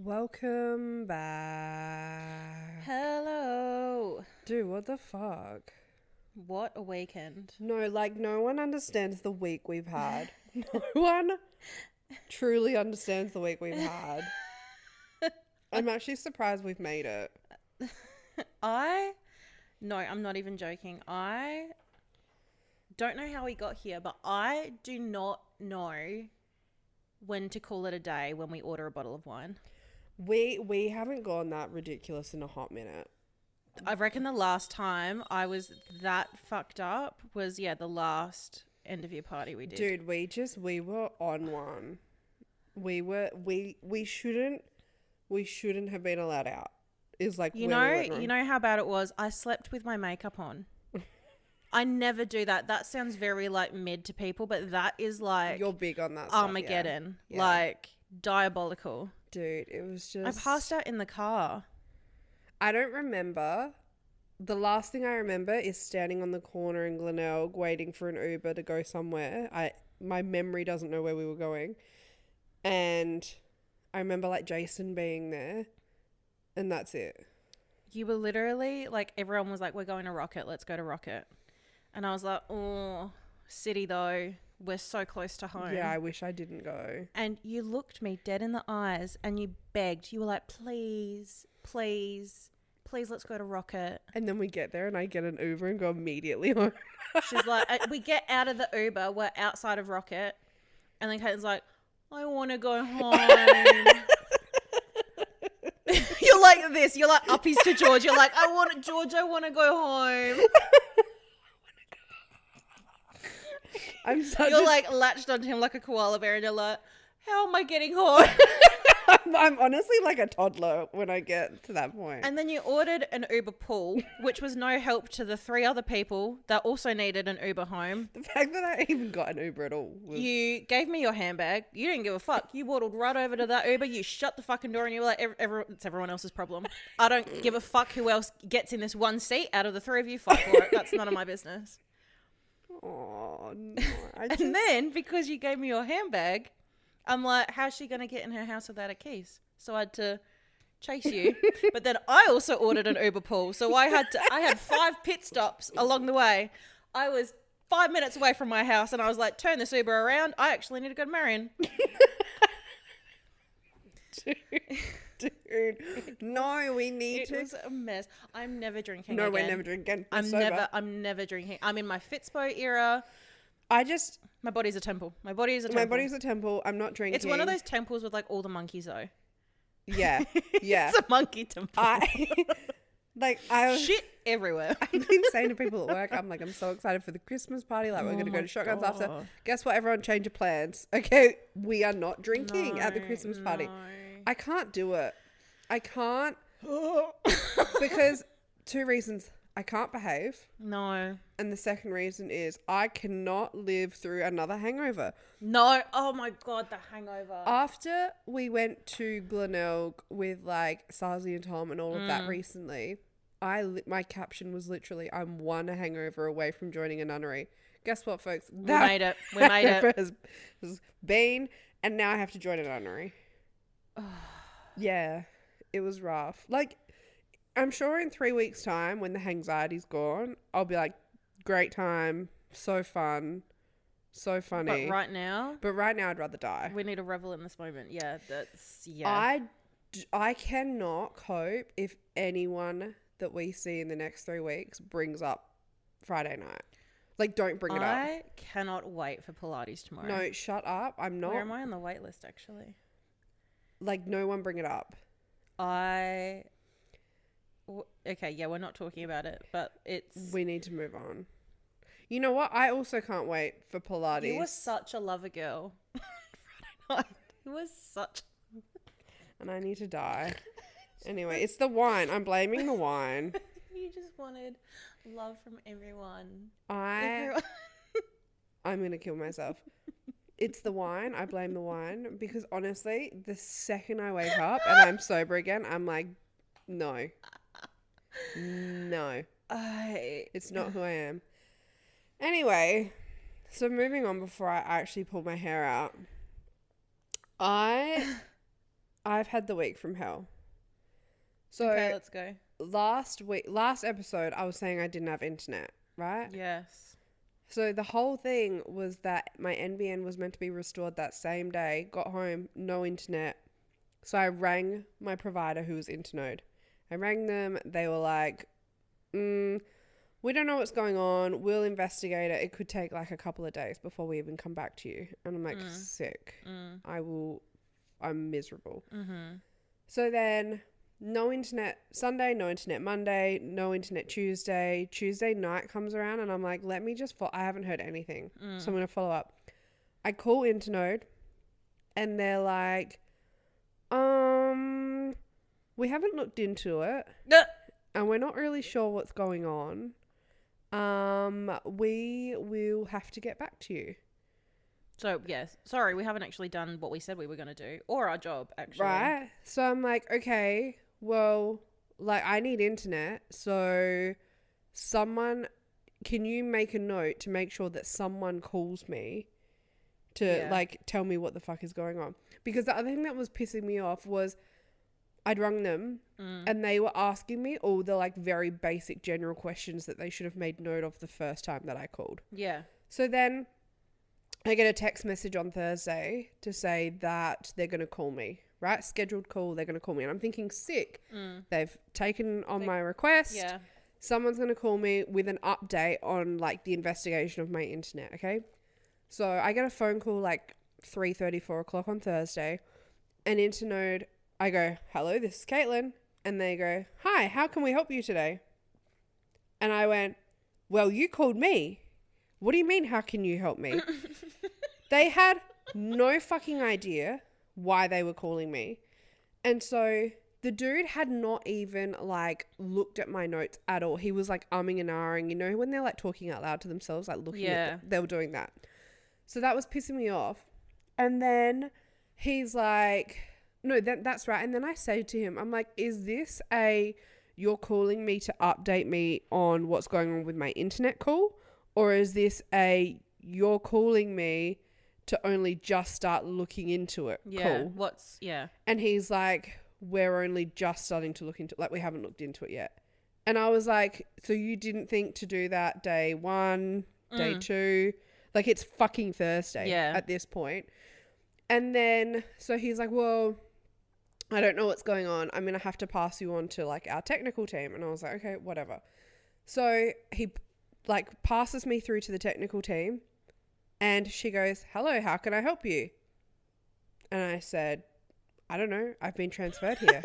Welcome back. Hello. Dude, what the fuck? What a weekend. No, no one understands the week we've had. No one truly understands the week we've had. I'm actually surprised we've made it. No, I'm not even joking. I don't know how we got here, but I do not know when to call it a day when we order a bottle of wine. We haven't gone that ridiculous in a hot minute. I reckon the last time I was that fucked up was, the last end of year party we did. Dude, we were on one. We shouldn't have been allowed out. Is like, you know how bad it was? I slept with my makeup on. I never do that. That sounds very mid to people, but that is you're big on that stuff. Armageddon. Yeah. Diabolical. Dude, it was just... I passed out in the car. I don't remember. The last thing I remember is standing on the corner in Glenelg waiting for an Uber to go somewhere. My memory doesn't know where we were going. And I remember Jason being there. And that's it. You were literally everyone was like, we're going to Rocket. Let's go to Rocket. And I was like, oh, city though. We're so close to home. Yeah, I wish I didn't go. And you looked me dead in the eyes and you begged. You were like, please, let's go to Rocket. And then we get there and I get an Uber and go immediately home. She's like, we get out of the Uber. We're outside of Rocket. And then Caitlin's like, I want to go home. You're like this. You're like uppies to George. You're like, George, I want to go home. You're latched onto him like a koala bear and you're like, how am I getting home? I'm honestly like a toddler when I get to that point. And then you ordered an Uber pool, which was no help to the 3 other people that also needed an Uber home. The fact that I even got an Uber at all. You gave me your handbag. You didn't give a fuck. You waddled right over to that Uber. You shut the fucking door and you were like, it's everyone else's problem. I don't give a fuck who else gets in this one seat out of the 3 of you. Fuck for it. That's none of my business. Oh, no. And then, because you gave me your handbag, I'm like, how's she going to get in her house without her keys? So I had to chase you. But then I also ordered an Uber pool. So I had 5 pit stops along the way. I was 5 minutes away from my house and I was like, turn this Uber around. I actually need to go to Marion. Dude, no, we need to. It was a mess. I'm never drinking No, again. we're never drinking. I'm never drinking. I'm in my Fitspo era. My body's a temple. My body's a temple. I'm not drinking. It's one of those temples with all the monkeys though. Yeah. Yeah. It's a monkey temple. Shit everywhere. I've been saying to people at work, I'm so excited for the Christmas party. We're going to go to Shotguns after. Guess what? Everyone change your plans. Okay. We are not drinking at the Christmas party. I can't do it. I can't. Because 2 reasons. I can't behave. No. And the second reason is I cannot live through another hangover. No. Oh my God, the hangover. After we went to Glenelg with Sarzy and Tom and all of that recently, my caption was literally, I'm 1 hangover away from joining a nunnery. Guess what, folks? We made it. We made it. Has been, and now I have to join a nunnery. Yeah, it was rough. I'm sure in 3 weeks' time, when the anxiety's gone, I'll be like, great time, so fun, so funny. But right now, I'd rather die. We need to revel in this moment. Yeah, I cannot cope if anyone that we see in the next 3 weeks brings up Friday night. Don't bring it up. I cannot wait for Pilates tomorrow. No, shut up. I'm not. Where am I on the wait list, actually? No one bring it up. Okay, yeah, we're not talking about it, but we need to move on. You know what? I also can't wait for Pilates. You were such a lover girl. Friday night. You were such. And I need to die. Anyway, it's the wine. I'm blaming the wine. You just wanted love from everyone. I'm going to kill myself. It's the wine. I blame the wine because honestly, the second I wake up and I'm sober again, I'm like, no. It's not who I am. Anyway, so moving on before I actually pull my hair out. I I've had the week from hell. So okay, let's go. last episode, I was saying I didn't have internet, right? Yes. So the whole thing was that my NBN was meant to be restored that same day. Got home, no internet. So I rang my provider who was Internode. I rang them. They were like, we don't know what's going on. We'll investigate it. It could take like a couple of days before we even come back to you. And I'm like, sick. I'm miserable. Mm-hmm. So then no internet Sunday, no internet Monday, no internet Tuesday. Tuesday night comes around and I'm like, let me just I haven't heard anything. So I'm going to follow up. I call Internode and they're like, we haven't looked into it and we're not really sure what's going on. We will have to get back to you. So, yes. Sorry, we haven't actually done what we said we were going to do. Or our job, actually. Right? So I'm like, okay, well, like, I need internet. So can you make a note to make sure that someone calls me to, like, tell me what the fuck is going on? Because the other thing that was pissing me off was I'd rung them and they were asking me all the, like, very basic general questions that they should have made note of the first time that I called. Yeah. So then I get a text message on Thursday to say that they're going to call me, right? Scheduled call, they're going to call me. And I'm thinking, sick. They've taken on my request. Yeah. Someone's going to call me with an update on, like, the investigation of my internet, okay? So I get a phone call, like, 3:30, 4 o'clock on Thursday. And Internode, I go, hello, this is Caitlin. And they go, hi, how can we help you today? And I went, well, you called me. What do you mean, how can you help me? They had no fucking idea why they were calling me. And so the dude had not even, like, looked at my notes at all. He was, like, umming and ahhing. You know, when they're, like, talking out loud to themselves, like, looking at they were doing that. So that was pissing me off. And then he's like, no, that's right. And then I say to him, I'm like, is this you're calling me to update me on what's going on with my internet call? Or is this you're calling me to only just start looking into it? Yeah. Cool. And he's like, we're only just starting to look into it. Like, we haven't looked into it yet. And I was like, so you didn't think to do that day 1, day 2? Like, it's fucking Thursday at this point. And then, so he's like, well, I don't know what's going on. I'm going to have to pass you on to, like, our technical team. And I was like, okay, whatever. So he, like, passes me through to the technical team and she goes, hello, how can I help you? And I said, I don't know. I've been transferred here.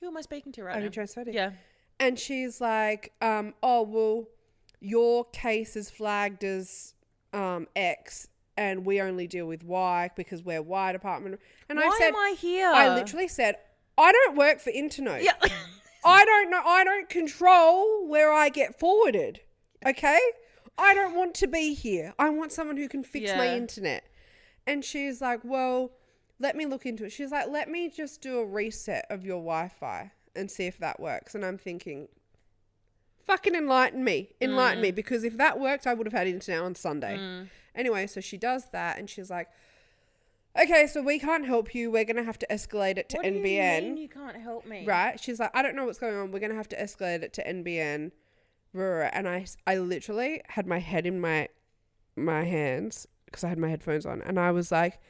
Who am I speaking to right now? I've been transferred here. Yeah. And she's like, oh, well, your case is flagged as X and we only deal with Y because we're Y department. And Why am I here? I literally said, I don't work for Internode. Yeah. I don't know. I don't control where I get forwarded. Okay? I don't want to be here. I want someone who can fix my internet. And she's like, well, let me look into it. She's like, let me just do a reset of your Wi-Fi and see if that works. And I'm thinking, fucking enlighten me. Enlighten me. Because if that worked, I would have had internet on Sunday. Anyway, so she does that and she's like, okay, so we can't help you. We're going to have to escalate it to NBN. What do you mean you can't help me? Right? She's like, I don't know what's going on. We're going to have to escalate it to NBN. And I literally had my head in my hands because I had my headphones on. And I was like,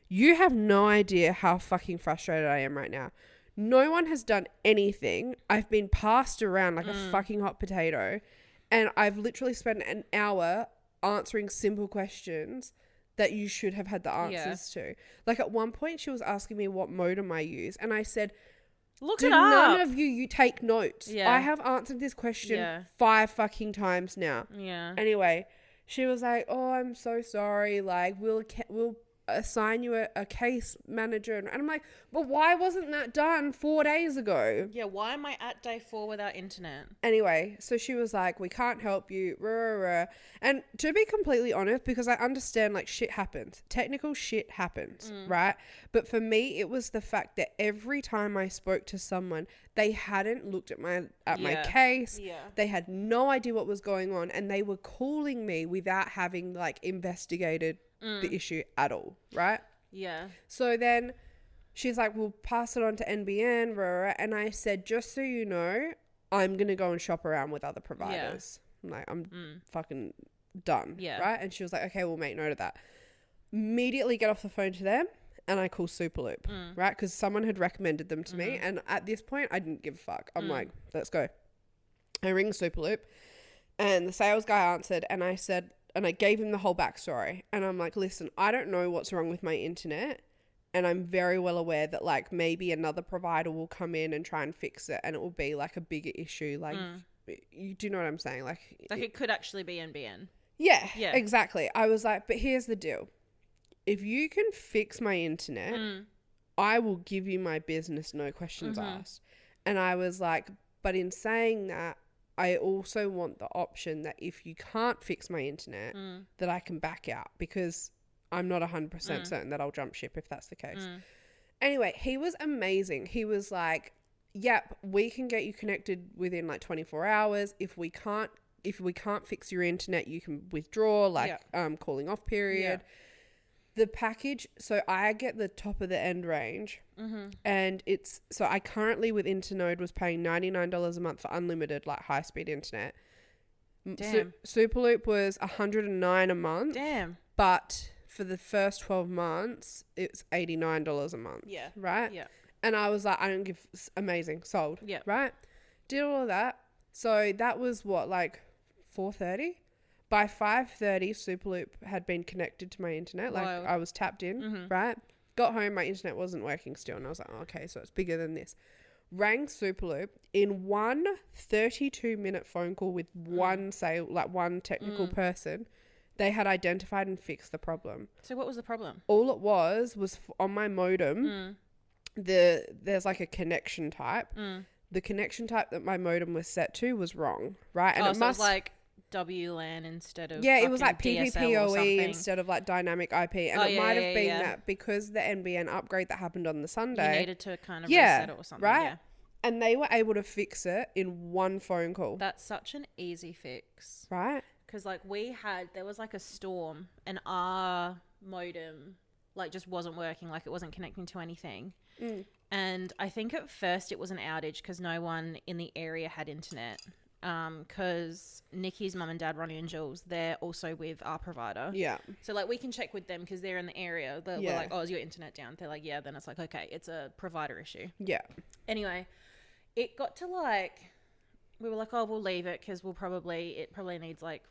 you have no idea how fucking frustrated I am right now. No one has done anything. I've been passed around like a fucking hot potato. And I've literally spent an hour answering simple questions that you should have had the answers to. Like, at one point she was asking me what modem I use and I said, look do it up. none of you take notes? Yeah. I have answered this question 5 fucking times now. Yeah. Anyway, she was like, oh, I'm so sorry, like we'll assign you a case manager. And I'm like, but why wasn't that done 4 days ago? Yeah, why am I at day 4 without internet? Anyway, so she was like, we can't help you. And to be completely honest, because I understand, like, shit happens. Technical shit happens, right? But for me, it was the fact that every time I spoke to someone, they hadn't looked at my case. Yeah. They had no idea what was going on. And they were calling me without having, like, investigated the issue at all, right? Yeah. So then she's like, we'll pass it on to NBN. Rah, rah, rah. And I said, just so you know, I'm going to go and shop around with other providers. I'm like, I'm fucking done. Yeah. Right? And she was like, okay, we'll make note of that. Immediately get off the phone to them. And I call Superloop, right? Because someone had recommended them to me. And at this point, I didn't give a fuck. I'm like, let's go. I ring Superloop. And the sales guy answered. And I said, and I gave him the whole backstory. And I'm like, listen, I don't know what's wrong with my internet. And I'm very well aware that, like, maybe another provider will come in and try and fix it. And it will be, like, a bigger issue. Like, you do you know what I'm saying? Like it could actually be NBN. Yeah, exactly. I was like, but here's the deal. If you can fix my internet, I will give you my business, no questions asked. And I was like, but in saying that, I also want the option that if you can't fix my internet, that I can back out, because I'm not 100% certain that I'll jump ship if that's the case. Anyway, he was amazing. He was like, yep, we can get you connected within like 24 hours. If we can't fix your internet, you can withdraw, like calling off period. Yeah. The package, so I get the top of the end range, and so I currently with Internode was paying $99 a month for unlimited, like, high speed internet. Damn. Superloop was $109 a month. Damn. But for the first 12 months, it's $89 a month. Yeah. Right? Yeah. And I was like, I don't give, amazing, sold. Yeah. Right? Did all of that. So that was what, like 4:30? By 5:30, Superloop had been connected to my internet. Like, I was tapped in, right? Got home, my internet wasn't working still. And I was like, oh, okay, so it's bigger than this. Rang Superloop in one 32-minute phone call with one technical person. They had identified and fixed the problem. So what was the problem? All it was on my modem, there's like a connection type. The connection type that my modem was set to was wrong, right? And it was like WLAN instead of it was like PPPoE instead of like dynamic IP, and it might have been that because the NBN upgrade that happened on the Sunday, you needed to kind of reset it or something, right? And they were able to fix it in one phone call. That's such an easy fix, right? Because like there was like a storm, and our modem like just wasn't working, like it wasn't connecting to anything. And I think at first it was an outage because no one in the area had internet. Because Nikki's mum and dad, Ronnie and Jules, they're also with our provider. Yeah. So like we can check with them because they're in the area. We're like, oh, is your internet down? They're like, yeah. Then it's like, okay, it's a provider issue. Yeah. Anyway, it got to like, we were like, oh, we'll leave it because it probably needs like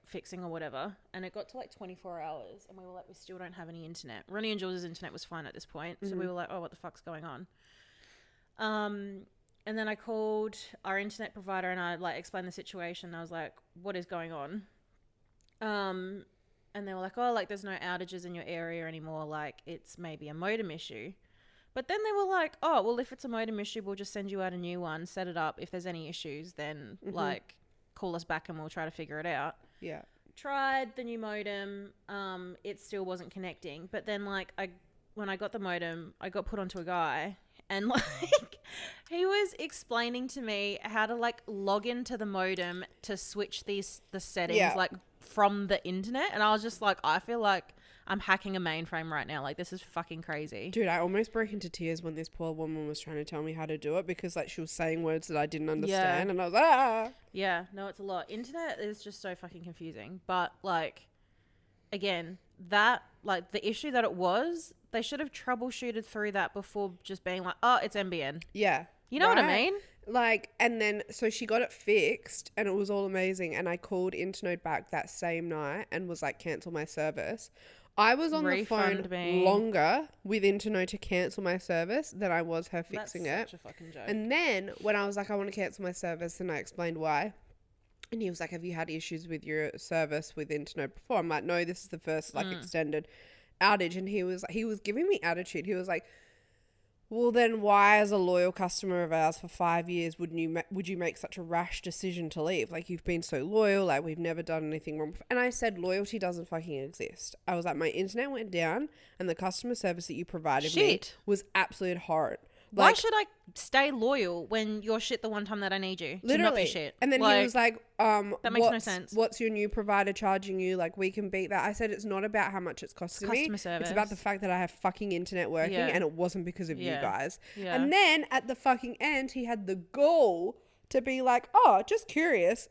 fixing or whatever. And it got to like 24 hours and we were like, we still don't have any internet. Ronnie and Jules' internet was fine at this point. So we were like, oh, what the fuck's going on? And then I called our internet provider and I like explained the situation. I was like, what is going on? And they were like, oh, like there's no outages in your area anymore. Like it's maybe a modem issue. But then they were like, oh, well, if it's a modem issue, we'll just send you out a new one, set it up. If there's any issues, then like call us back and we'll try to figure it out. Yeah. Tried the new modem. It still wasn't connecting. But then like when I got the modem, I got put onto a guy. And like he was explaining to me how to like log into the modem to switch the settings like from the internet. And I was just like, I feel like I'm hacking a mainframe right now. Like this is fucking crazy. Dude, I almost broke into tears when this poor woman was trying to tell me how to do it because like she was saying words that I didn't understand. And I was like, ah. Yeah, no, it's a lot. Internet is just so fucking confusing. But like, again, that like the issue that it was, they should have troubleshooted through that before just being like, oh, it's NBN. Yeah. You know what I mean? Like, and then, so she got it fixed and it was all amazing. And I called Internode back that same night and was like, cancel my service. I was on the phone longer with Internode to cancel my service than I was her fixing it. That's such a fucking joke. And then when I was like, I want to cancel my service, and I explained why. And he was like, have you had issues with your service with Internode before? I'm like, no, this is the first like extended outage. And he was giving me attitude. He was like, well, then why, as a loyal customer of ours for 5 years, would you make such a rash decision to leave? Like, you've been so loyal, like we've never done anything wrong. And I said, loyalty doesn't fucking exist. I was like, my internet went down and the customer service that you provided me was absolute horrid. Why should I stay loyal when you're shit the one time that I need you? Literally. To not be shit. And then he was like, that makes no sense. What's your new provider charging you? Like, we can beat that. I said, it's not about how much it's costing me. Service. It's about the fact that I have fucking internet working and it wasn't because of you guys. Yeah. And then at the fucking end, he had the gall to be like, oh, just curious,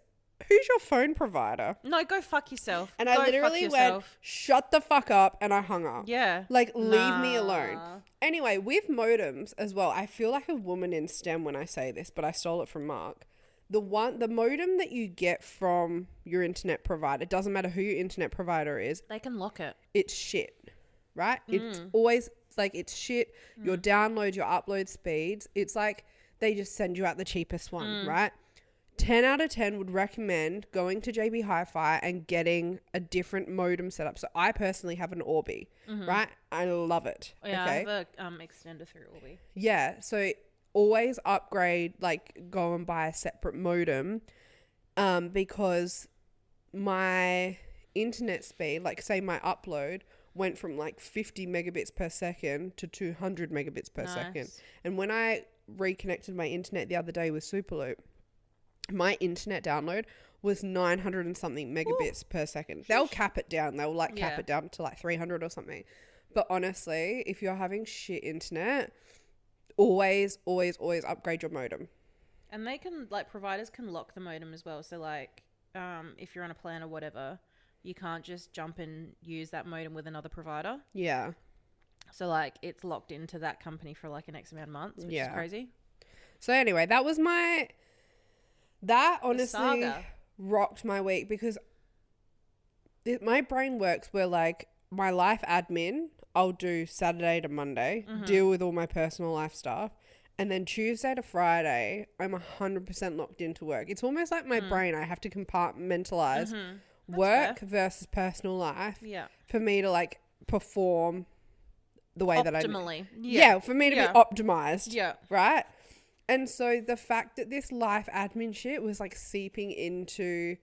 who's your phone provider? No, go fuck yourself. And I literally went, shut the fuck up, and I hung up. Yeah. Like, leave me alone. Anyway, with modems as well, I feel like a woman in STEM when I say this, but I stole it from Mark. The modem that you get from your internet provider, it doesn't matter who your internet provider is. They can lock it. It's shit, right? It's always like, it's shit. Your download, your upload speeds. It's like they just send you out the cheapest one, right? 10 out of 10 would recommend going to JB Hi-Fi and getting a different modem setup. So I personally have an Orbi, right? I love it. Yeah, I have a extender through Orbi. Yeah, so always upgrade, like go and buy a separate modem because my internet speed, like say my upload, went from like 50 megabits per second to 200 megabits per second. And when I reconnected my internet the other day with Superloop, my internet download was 900 and something megabits per second. They'll cap it down. They'll like cap it down to like 300 or something. But honestly, if you're having shit internet, always upgrade your modem. And they can, like, providers can lock the modem as well. So like, if you're on a plan or whatever, you can't just jump and use that modem with another provider. Yeah. So like, it's locked into that company for like an X amount of months, which is crazy. So anyway, that was that honestly rocked my week because my brain works where like my life admin, I'll do Saturday to Monday, deal with all my personal life stuff. And then Tuesday to Friday, I'm 100% locked into work. It's almost like my brain, I have to compartmentalize work versus personal life for me to like perform the way that I optimally. Yeah, for me to be optimized. Yeah. Right? And so the fact that this life admin shit was like seeping into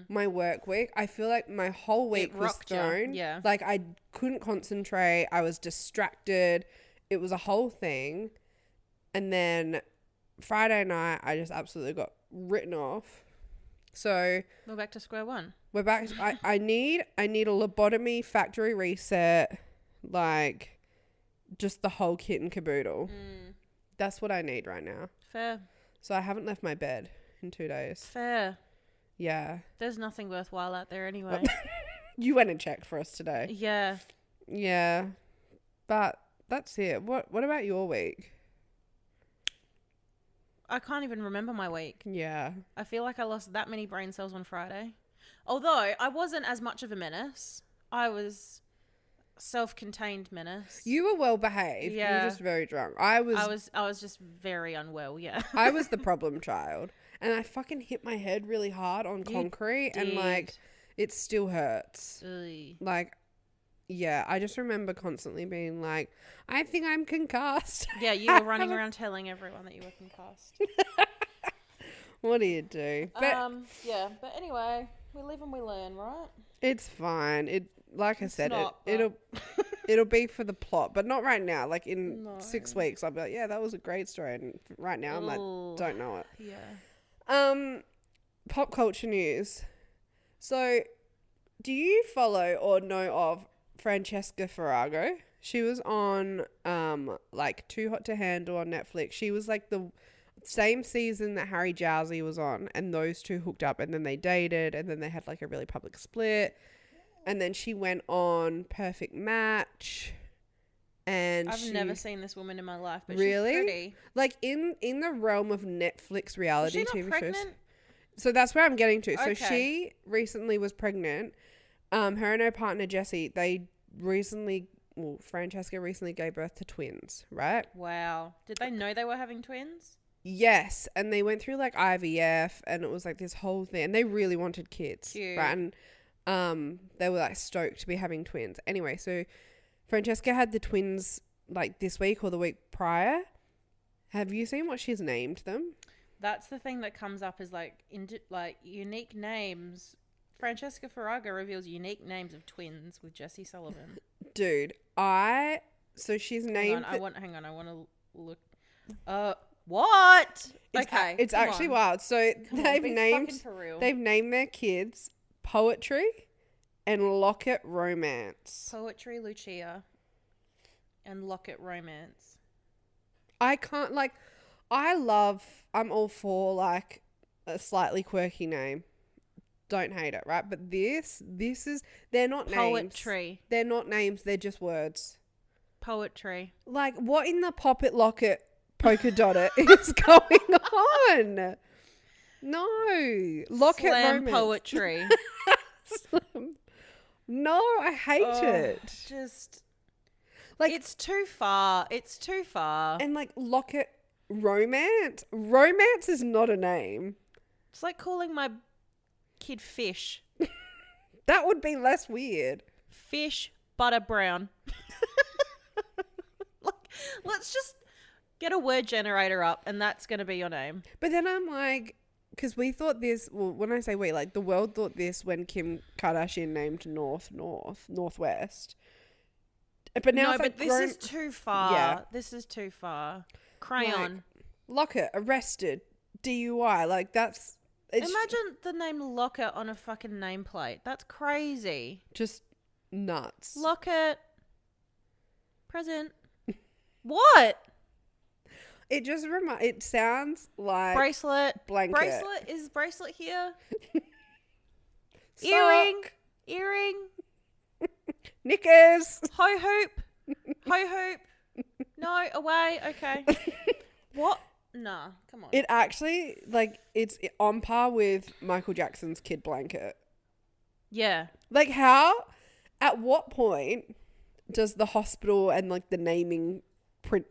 my work week, I feel like my whole week was thrown. Yeah. Like I couldn't concentrate. I was distracted. It was a whole thing. And then Friday night, I just absolutely got written off. So we're back to square one. We're back. I need a lobotomy, factory reset, like just the whole kit and caboodle. That's what I need right now. Fair. So I haven't left my bed in 2 days. Fair. Yeah. There's nothing worthwhile out there anyway. You went and checked for us today. Yeah. Yeah. But that's it. What about your week? I can't even remember my week. Yeah. I feel like I lost that many brain cells on Friday. Although I wasn't as much of a menace. I was self-contained menace. You were well behaved. Yeah. You were just very drunk. I was just very unwell, yeah. I was the problem child. And I fucking hit my head really hard on concrete and like it still hurts. Ugh. Like, yeah, I just remember constantly being like, I think I'm concussed. Yeah, you were running around telling everyone that you were concussed. What do you do? But yeah, but anyway, we live and we learn, right? It's fine. Like I said, not, it'll be for the plot, but not right now. Like in 6 weeks, I'll be like, yeah, that was a great story. And right now, I'm like, don't know it. Yeah. Pop culture news. So, do you follow or know of Francesca Farrago? She was on like Too Hot to Handle on Netflix. She was like the same season that Harry Jowsey was on, and those two hooked up, and then they dated, and then they had like a really public split. And then she went on Perfect Match. And I've never seen this woman in my life, but really? she's pretty. Like in the realm of Netflix reality Was she TV not pregnant? shows. So that's where I'm getting to. Okay. So she recently was pregnant. Her and her partner Jesse, Francesca recently gave birth to twins, right? Wow. Did they know they were having twins? Yes, and they went through like IVF, and it was like this whole thing, and they really wanted kids. Cute. Right? And they were like stoked to be having twins. Anyway, so Francesca had the twins like this week or the week prior. Have you seen what she's named them? That's the thing that comes up is like unique names. Francesca Farrago reveals unique names of twins with Jesse Sullivan. Dude, so she's named. Hang on, I want to look. What? It's actually wild. So they've named their kids Poetry and Locket Romance. Poetry Lucia and Locket Romance. I'm all for like a slightly quirky name. Don't hate it, right? But this is, they're not names. Poetry. They're not names, they're just words. Poetry. Like, what in the Poppet Locket polka dot it is going on? No. Locket Slam Romance. poetry. No, I hate it. Just, like, it's too far. It's too far. And like Locket Romance. Romance is not a name. It's like calling my kid Fish. That would be less weird. Fish Butter Brown. Like, let's just get a word generator up and that's going to be your name. But then I'm like, because we thought this, well, when I say we, like the world thought this when Kim Kardashian named Northwest. But now it's like this is too far. Yeah. This is too far. Crayon. Like, Locket, arrested, DUI, like that's... Imagine the name Locket on a fucking nameplate. That's crazy. Just nuts. Locket. Present. What? It just it sounds like... Bracelet. Blanket. Bracelet? Is bracelet here? Sock. Earring. Knickers. Ho hoop. No, away. Okay. What? Nah, come on. It actually, like, it's on par with Michael Jackson's Kid Blanket. Yeah. Like, at what point does the hospital and, like, the naming, can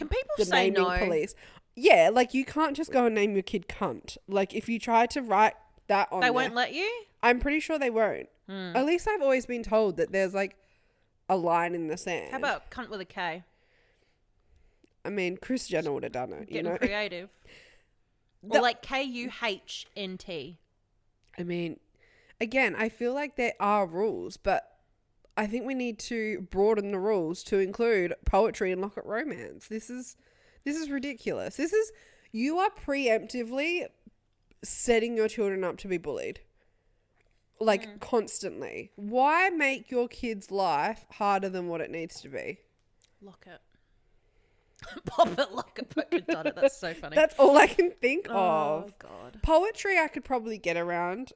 people say no? Police, yeah, like, you can't just go and name your kid cunt. Like, if you try to write that on They won't let you? I'm pretty sure they won't. At least I've always been told that there's, like, a line in the sand. How about cunt with a K? I mean, Kris Jenner would have done it. Getting creative. Or like KUHNT. I mean, again, I feel like there are rules, but I think we need to broaden the rules to include poetry and Locket Romance. This is ridiculous. You are preemptively setting your children up to be bullied. Like, constantly. Why make your kid's life harder than what it needs to be? Locket. Pop it, Locket, polka dot it. That's so funny. That's all I can think of. Oh, God. Poetry I could probably get around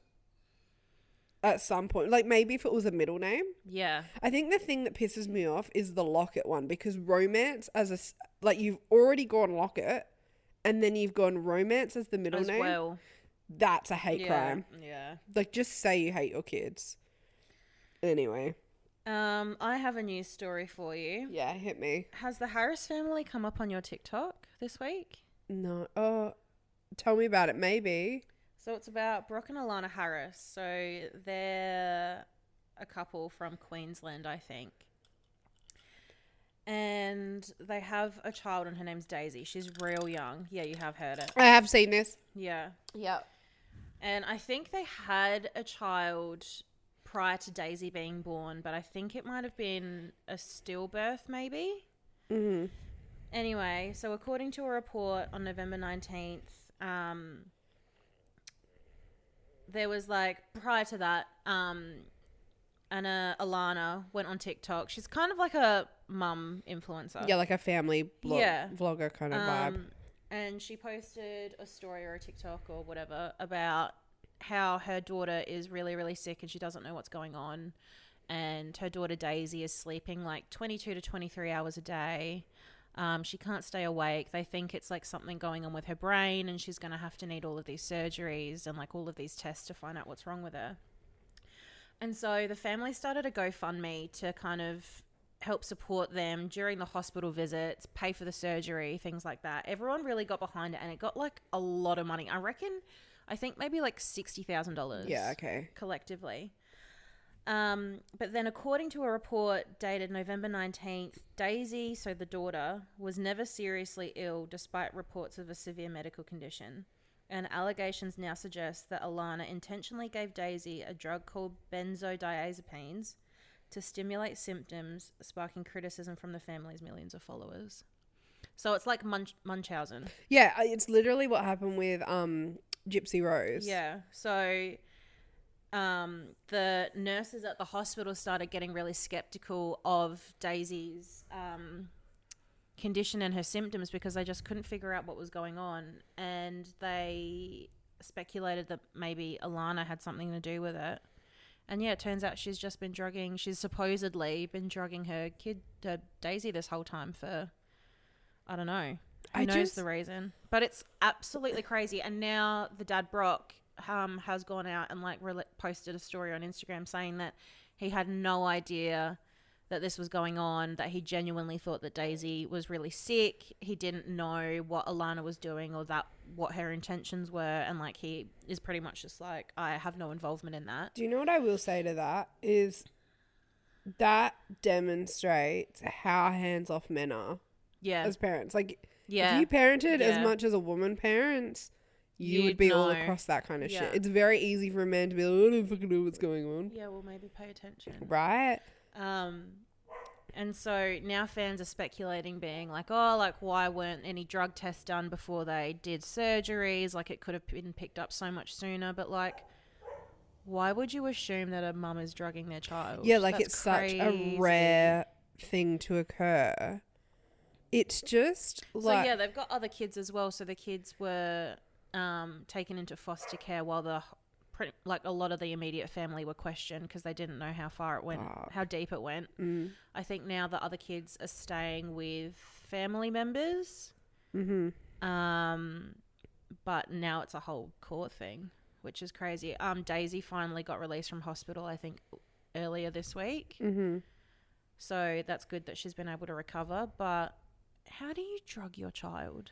at some point. Like, maybe if it was a middle name. Yeah. I think the thing that pisses me off is the Locket one, because romance you've already gone Locket and then you've gone romance as the middle name. Well. That's a hate crime. Yeah. Like, just say you hate your kids. Anyway. I have a news story for you. Yeah, hit me. Has the Harris family come up on your TikTok this week? No. Oh, tell me about it. Maybe. So it's about Brooke and Allanah Harris. So they're a couple from Queensland, I think. And they have a child and her name's Daisy. She's real young. Yeah, you have heard it. I have seen this. Yeah. Yep. And I think they had a child prior to Daisy being born, but I think it might have been a stillbirth maybe. Mm-hmm. Anyway, so according to a report on November 19th, there was like, prior to that, Allanah went on TikTok. She's kind of like a mum influencer. Yeah, like a family vlogger kind of vibe. And she posted a story or a TikTok or whatever about how her daughter is really, really sick and she doesn't know what's going on. And her daughter Daisy is sleeping like 22 to 23 hours a day. She can't stay awake. They think it's like something going on with her brain and she's going to have to need all of these surgeries and like all of these tests to find out what's wrong with her. And so the family started a GoFundMe to kind of help support them during the hospital visits, pay for the surgery, things like that. Everyone really got behind it and it got like a lot of money. I think maybe like $60,000. Yeah, okay. Collectively. But then according to a report dated November 19th, Daisy, so the daughter, was never seriously ill despite reports of a severe medical condition. And allegations now suggest that Allanah intentionally gave Daisy a drug called benzodiazepines to stimulate symptoms, sparking criticism from the family's millions of followers. So it's like Munchausen. Yeah, it's literally what happened with Gypsy Rose. Yeah. So the nurses at the hospital started getting really skeptical of Daisy's condition and her symptoms because they just couldn't figure out what was going on, and they speculated that maybe Allanah had something to do with it. And yeah, it turns out she's just been drugging. She's supposedly been drugging her kid, Daisy, this whole time for, I don't know. Who knows the reason? But it's absolutely crazy. And now the dad, Brock, has gone out and like posted a story on Instagram saying that he had no idea that this was going on, that he genuinely thought that Daisy was really sick. He didn't know what Allanah was doing or that what her intentions were, and like he is pretty much just like, I have no involvement in that. Do you know what I will say to that is that demonstrates how hands-off men are as parents. Like, if you parented as much as a woman parents, you'd would be all across that kind of shit. It's very easy for a man to be like, I don't fucking know what's going on. Yeah, well, maybe pay attention. Right? And so now fans are speculating, being like, oh, like, why weren't any drug tests done before they did surgeries? Like, it could have been picked up so much sooner. But, like, why would you assume that a mum is drugging their child? Yeah, like, it's crazy. Such a rare thing to occur. It's just like... So, yeah, they've got other kids as well. So the kids were taken into foster care while a lot of the immediate family were questioned because they didn't know how far it went, how deep it went. I think now the other kids are staying with family members. But now it's a whole court thing, which is crazy. Daisy finally got released from hospital, I think, earlier this week. So that's good that she's been able to recover. But how do you drug your child?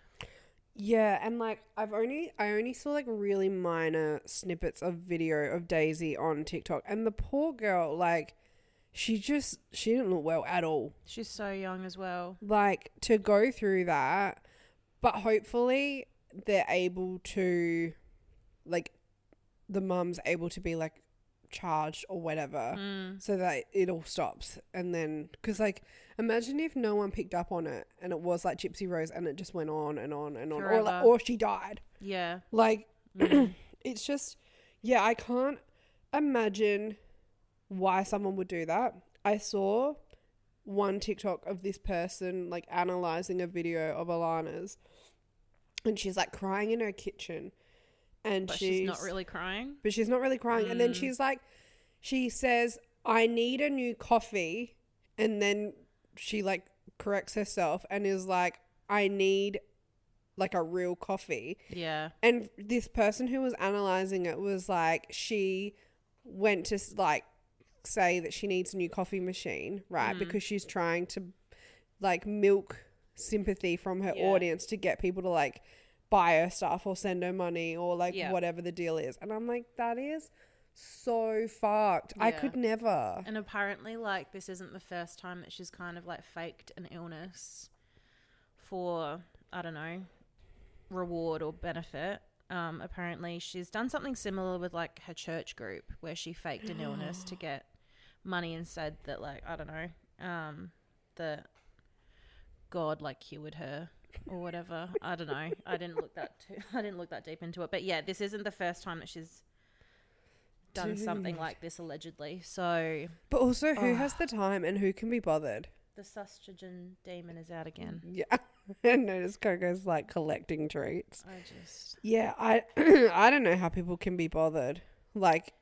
Yeah, and like I only saw like really minor snippets of video of Daisy on TikTok, and the poor girl, like she didn't look well at all. She's so young as well. Like, to go through that, but hopefully they're able to, like, the mum's able to be like charged or whatever, so that it all stops. And then, because like, imagine if no one picked up on it and it was like Gypsy Rose and it just went on and on and on, or she died. Yeah, like it's just, yeah, I can't imagine why someone would do that. I saw one TikTok of this person like analyzing a video of Allanah's, and she's like crying in her kitchen. And she's not really crying. But she's not really crying. And then she's like, she says, I need a new coffee. And then she like corrects herself and is like, I need like a real coffee. Yeah. And this person who was analyzing it was like, she went to like say that she needs a new coffee machine, right? Because she's trying to like milk sympathy from her audience to get people to like buy her stuff or send her money or like whatever the deal is. And I'm like, that is so fucked. I could never. And apparently like this isn't the first time that she's kind of like faked an illness for, I don't know, reward or benefit. Apparently she's done something similar with like her church group where she faked an illness to get money and said that like, I don't know, that God like cured her or whatever. I don't know. I didn't look that deep into it. But yeah, this isn't the first time that she's done something like this allegedly. So, but also, who has the time and who can be bothered? The estrogen demon is out again. Yeah, and notice Coco's like collecting treats. Yeah, I I don't know how people can be bothered. Like,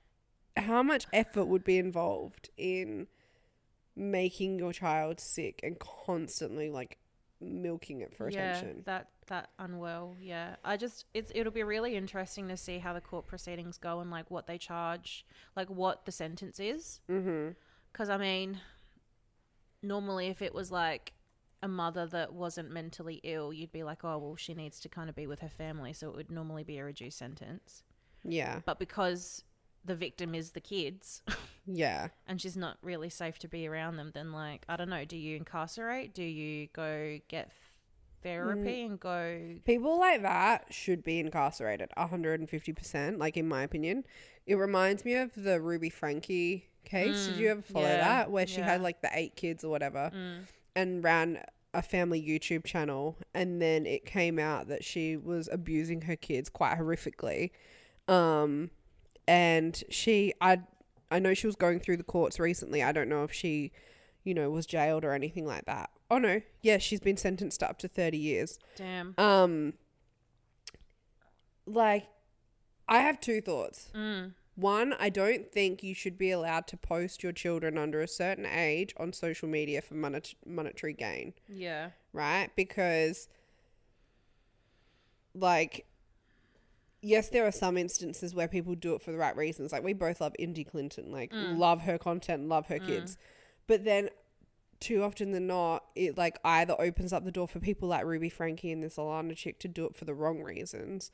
how much effort would be involved in making your child sick and constantly like milking it for attention? That unwell. Yeah, it'll be really interesting to see how the court proceedings go and like what they charge, like what the sentence is. Because I mean, normally if it was like a mother that wasn't mentally ill, you'd be like, oh well, she needs to kind of be with her family, so it would normally be a reduced sentence. Yeah, but because the victim is the kids, and she's not really safe to be around them, then like, I don't know, do you incarcerate? Do you go get therapy and go... People like that should be incarcerated 150%, like in my opinion. It reminds me of the Ruby Frankie case. Did you ever follow that? Where she had like the 8 kids or whatever and ran a family YouTube channel, and then it came out that she was abusing her kids quite horrifically. And I know she was going through the courts recently. I don't know if she, was jailed or anything like that. Oh no, yeah, she's been sentenced to up to 30 years. Damn. Like, I have two thoughts. One, I don't think you should be allowed to post your children under a certain age on social media for monetary gain. Yeah. Right? Because, like, yes, there are some instances where people do it for the right reasons. Like, we both love Indy Clinton. Like, love her content, love her kids. But then, too often than not, it, like, either opens up the door for people like Ruby Frankie and this Allanah chick to do it for the wrong reasons.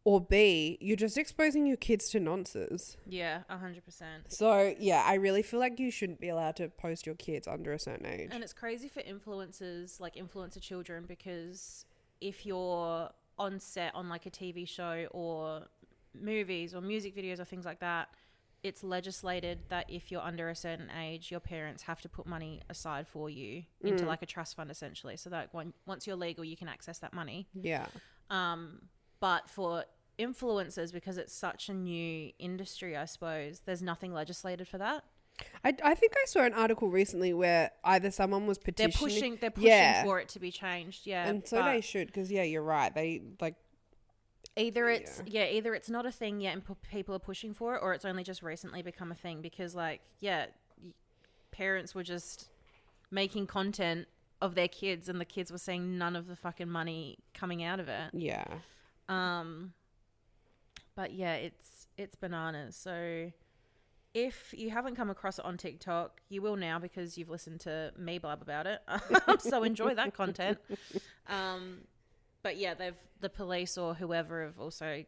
Or B, you're just exposing your kids to nonsense. Yeah, 100%. So, yeah, I really feel like you shouldn't be allowed to post your kids under a certain age. And it's crazy for influencers, like influencer children, because if you're on set on like a TV show or movies or music videos or things like that, it's legislated that if you're under a certain age, your parents have to put money aside for you into like a trust fund essentially. So that once you're legal, you can access that money. Yeah. But for influencers, because it's such a new industry, I suppose, there's nothing legislated for that. I think I saw an article recently where either someone was petitioning. They're pushing for it to be changed. Yeah. And so they should, because you're right. They like either it's not a thing yet and people are pushing for it, or it's only just recently become a thing because parents were just making content of their kids and the kids were seeing none of the fucking money coming out of it. Yeah. But yeah, it's bananas. So if you haven't come across it on TikTok, you will now because you've listened to me blab about it. So enjoy that content. But yeah, the police or whoever have also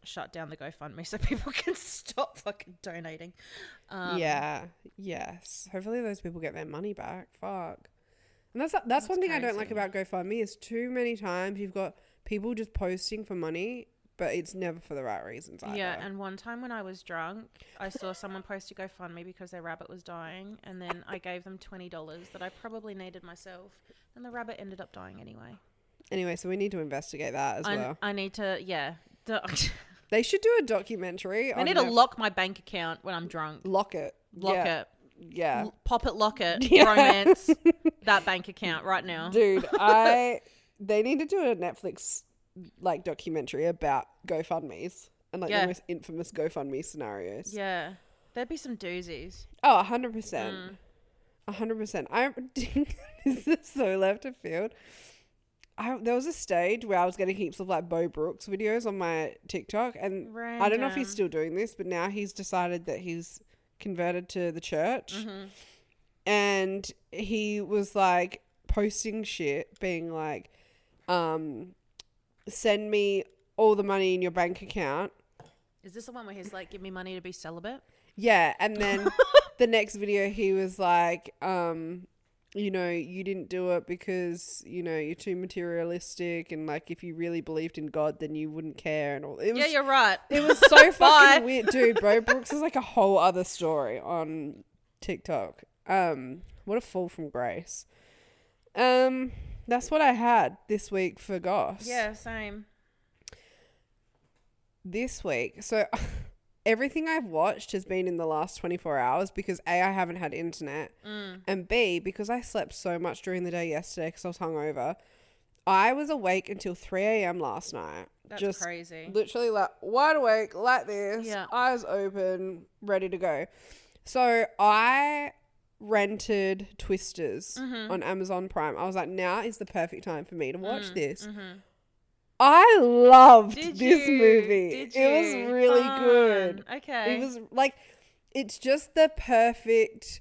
shut down the GoFundMe so people can stop fucking donating. Yes. Hopefully those people get their money back. Fuck. And that's one thing crazy. I don't like about GoFundMe is too many times you've got people just posting for money, but it's never for the right reasons either. Yeah, and one time when I was drunk, I saw someone post to GoFundMe because their rabbit was dying, and then I gave them $20 that I probably needed myself, and the rabbit ended up dying anyway. Anyway, so we need to investigate that as well. I need to, yeah. They should do a documentary. I need to lock my bank account when I'm drunk. Lock it. Lock it. Yeah. Pop it, lock it. Yeah. Romance that bank account right now. Dude, they need to do a Netflix like documentary about GoFundMes and like the most infamous GoFundMe scenarios. Yeah. There'd be some doozies. Oh, 100%. 100%. I think this is so left of field. There was a stage where I was getting heaps of like Bo Brooks videos on my TikTok, and I don't know if he's still doing this, but now he's decided that he's converted to the church, and he was like posting shit being like, send me all the money in your bank account. Is this the one where he's like, give me money to be celibate? Yeah. And then the next video he was like, you didn't do it because, you're too materialistic, and like if you really believed in God then you wouldn't care, and all. Yeah, you're right. It was so fucking weird. Dude, Bo Brooks is like a whole other story on TikTok. What a fall from grace. That's what I had this week for Goss. Yeah, same. This week. So everything I've watched has been in the last 24 hours because A, I haven't had internet, and B, because I slept so much during the day yesterday because I was hungover. I was awake until 3 a.m. last night. That's just crazy. Literally like wide awake like this, eyes open, ready to go. So I rented Twisters on Amazon Prime. I was like, now is the perfect time for me to watch this. I loved this movie. It was really good. Okay. It was like, it's just the perfect.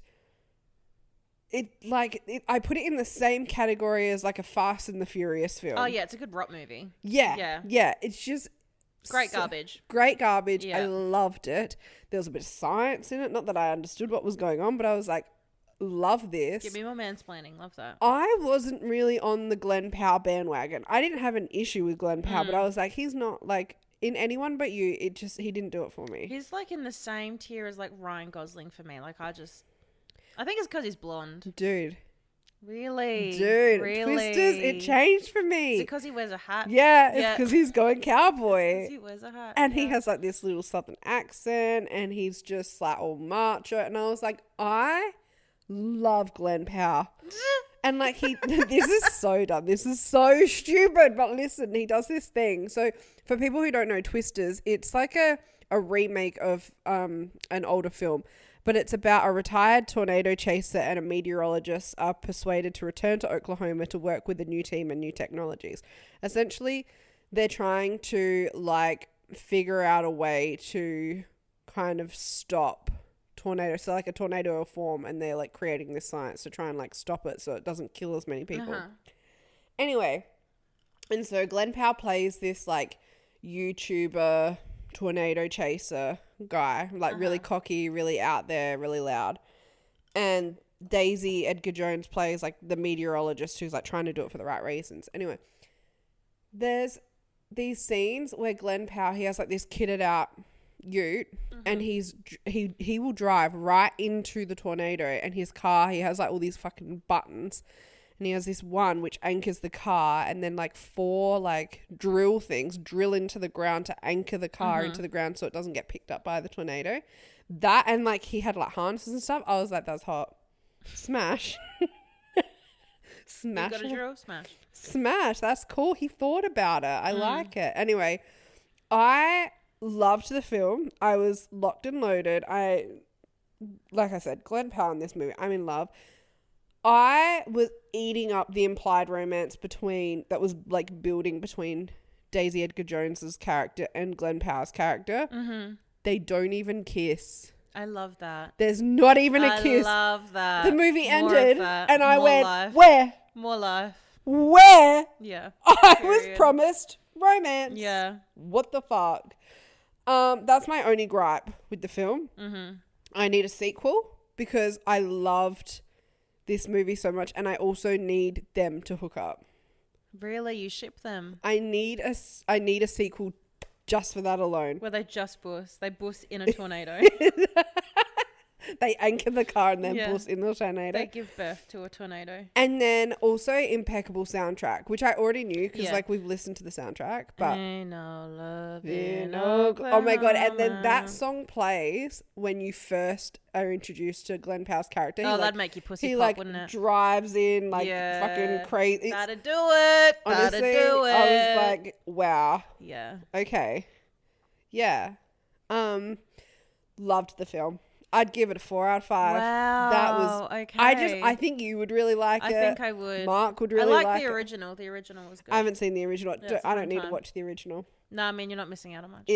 I put it in the same category as like a Fast and the Furious film. Oh yeah, it's a good rock movie. Yeah. It's just great garbage. Great garbage. Yeah. I loved it. There was a bit of science in it. Not that I understood what was going on, but I was like, love this. Give me more mansplaining. Love that. I wasn't really on the Glenn Powell bandwagon. I didn't have an issue with Glenn Powell, but I was like, he's not like in Anyone But You. He didn't do it for me. He's like in the same tier as like Ryan Gosling for me. Like I think it's because he's blonde. Dude. Really? Dude, really? Twisters, it changed for me. Is it because he wears a hat? Yeah, it's because he's going cowboy. He wears a hat. And he has like this little southern accent and he's just like all macho. And I was like, I love Glenn Powell. And like this is so dumb. This is so stupid. But listen, he does this thing. So for people who don't know Twisters, it's like a remake of an older film. But it's about a retired tornado chaser and a meteorologist are persuaded to return to Oklahoma to work with a new team and new technologies. Essentially, they're trying to like figure out a way to kind of stop tornadoes. So like a tornado will form and they're like creating this science to try and like stop it so it doesn't kill as many people. Anyway, and so Glenn Powell plays this like YouTuber tornado chaser guy, like really cocky, really out there, really loud. And Daisy Edgar Jones plays like the meteorologist who's like trying to do it for the right reasons. Anyway, there's these scenes where Glenn Powell, he has like this kitted out ute and he will drive right into the tornado, and his car, he has like all these fucking buttons. And he has this one which anchors the car, and then like 4 like drill things drill into the ground to anchor the car into the ground so it doesn't get picked up by the tornado. That, and like he had like harnesses and stuff. I was like, that's hot. Smash. Smash. You got a drill? Smash. Smash. That's cool. He thought about it. I like it. Anyway, I loved the film. I was locked and loaded. Like I said, Glenn Powell in this movie, I'm in love. I was eating up the implied romance that was like building between Daisy Edgar Jones's character and Glenn Powell's character. They don't even kiss. I love that. There's not even a kiss. I love that. The movie ended and I went, life. where? More life. Where? Yeah. I was promised romance. Yeah. What the fuck? That's my only gripe with the film. I need a sequel because I loved this movie so much, and I also need them to hook up. Really? You ship them? I need a sequel just for that alone. Where they just bus. They bus in a tornado. They anchor the car and then bus in the tornado. They give birth to a tornado. And then also impeccable soundtrack, which I already knew because like we've listened to the soundtrack. But ain't no love in oh my god! And then that song plays when you first are introduced to Glenn Powell's character. That'd make you pussy pop, wouldn't it? Drives in like fucking crazy. That'd do it. Honestly, that'd do it. I was like, wow. Yeah. Okay. Yeah. Loved the film. I'd give it a 4 out of 5. Wow. That was okay. I think you would really like it. I think I would. Mark would really like it. I like the original. The original was good. I haven't seen the original. I don't need to watch the original. No, I mean, you're not missing out on much.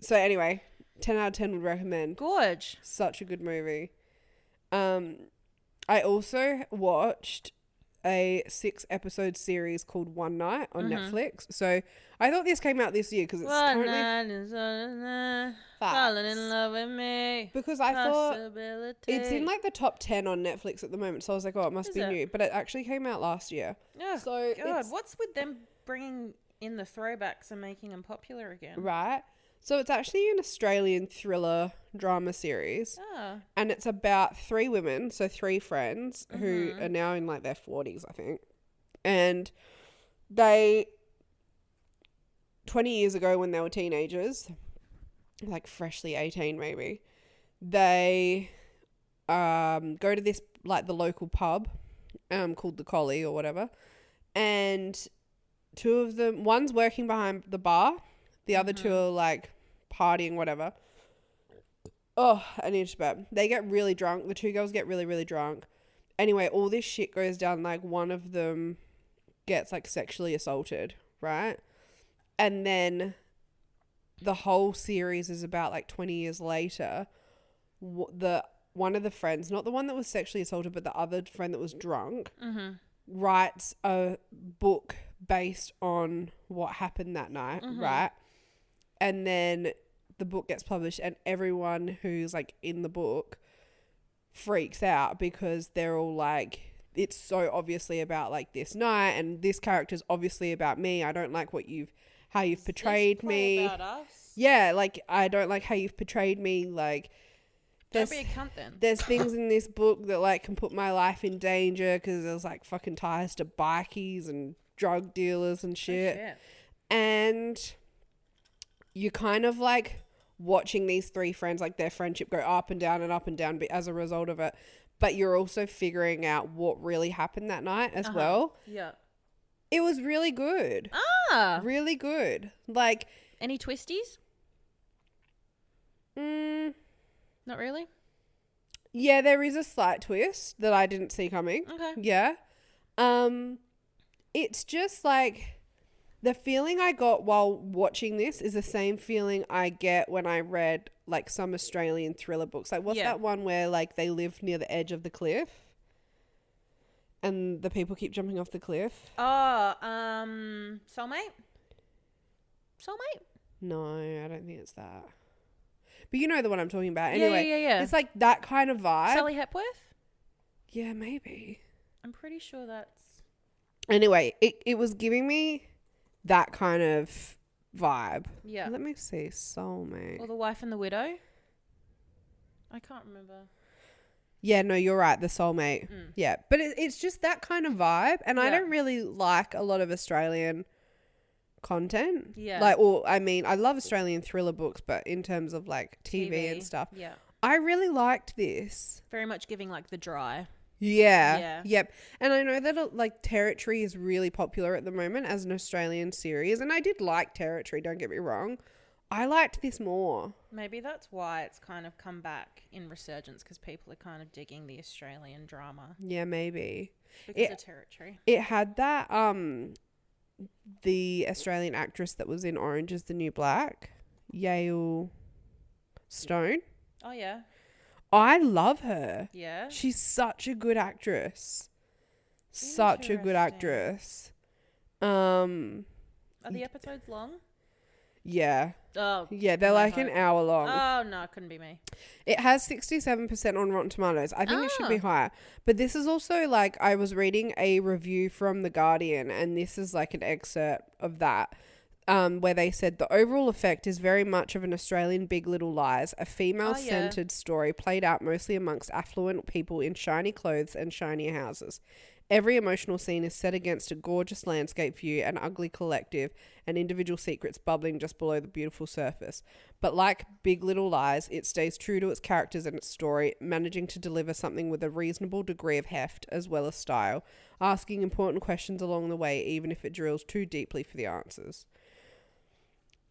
So anyway, 10 out of 10 would recommend. Gorge. Such a good movie. I also watched a 6-episode series called One Night on Netflix. So I thought this came out this year because it's falling in love with me. Because I thought it's in like the top 10 on Netflix at the moment. So I was like, oh, it must be new. But it actually came out last year. Yeah. So God, what's with them bringing in the throwbacks and making them popular again? Right. So it's actually an Australian thriller drama series. Oh. And it's about 3 women, so 3 friends who are now in like their 40s, I think. And they, 20 years ago when they were teenagers, like freshly 18 maybe, they go to this, like the local pub called the Collie or whatever. And 2 of them, one's working behind the bar. The other 2 are like partying, whatever. Oh, I need to burp. They get really drunk. The 2 girls get really, really drunk. Anyway, all this shit goes down. Like one of them gets like sexually assaulted, right? And then the whole series is about like 20 years later. One of the friends, not the one that was sexually assaulted, but the other friend that was drunk, writes a book based on what happened that night, right? And then the book gets published and everyone who's like in the book freaks out because they're all like, it's so obviously about like this night and this character's obviously about me. I don't like how you've portrayed me. About us? Yeah, like I don't like how you've portrayed me. Like Don't be a cunt then. There's things in this book that like can put my life in danger because there's like fucking ties to bikies and drug dealers and shit. Oh, shit. And you kind of like watching these three friends, like their friendship go up and down as a result of it. But you're also figuring out what really happened that night as well. Yeah. It was really good. Really good. Like, any twisties? Not really? Yeah, there is a slight twist that I didn't see coming. Okay. Yeah. It's just like the feeling I got while watching this is the same feeling I get when I read like some Australian thriller books. Like what's that one where like they live near the edge of the cliff and the people keep jumping off the cliff? Oh, Soulmate? No, I don't think it's that. But you know the one I'm talking about. Anyway, yeah. It's like that kind of vibe. Sally Hepworth? Yeah, maybe. I'm pretty sure that's... Anyway, it was giving me that kind of vibe. Yeah. Let me see. Soulmate. Or The Wife and the Widow? I can't remember. Yeah, no, you're right. The Soulmate. Yeah. But it's just that kind of vibe. And I don't really like a lot of Australian content. Yeah. Like, or I mean, I love Australian thriller books, but in terms of like TV and stuff. Yeah. I really liked this. Very much giving like the dry. Yeah. Yep. And I know that like Territory is really popular at the moment as an Australian series. And I did like Territory, don't get me wrong. I liked this more. Maybe that's why it's kind of come back in resurgence because people are kind of digging the Australian drama. Yeah, maybe. Because of Territory. It had that, the Australian actress that was in Orange is the New Black, Yale Stone. Oh, yeah. I love her. Yeah. She's such a good actress. Such a good actress. Are the episodes long? Yeah. Oh. Yeah, they're like an hour long. Oh, no, it couldn't be me. It has 67% on Rotten Tomatoes. I think it should be higher. But this is also like, I was reading a review from The Guardian, and this is like an excerpt of that. Where they said the overall effect is very much of an Australian Big Little Lies, a female-centered story played out mostly amongst affluent people in shiny clothes and shiny houses. Every emotional scene is set against a gorgeous landscape view, an ugly collective, and individual secrets bubbling just below the beautiful surface. But like Big Little Lies, it stays true to its characters and its story, managing to deliver something with a reasonable degree of heft as well as style, asking important questions along the way even if it drills too deeply for the answers.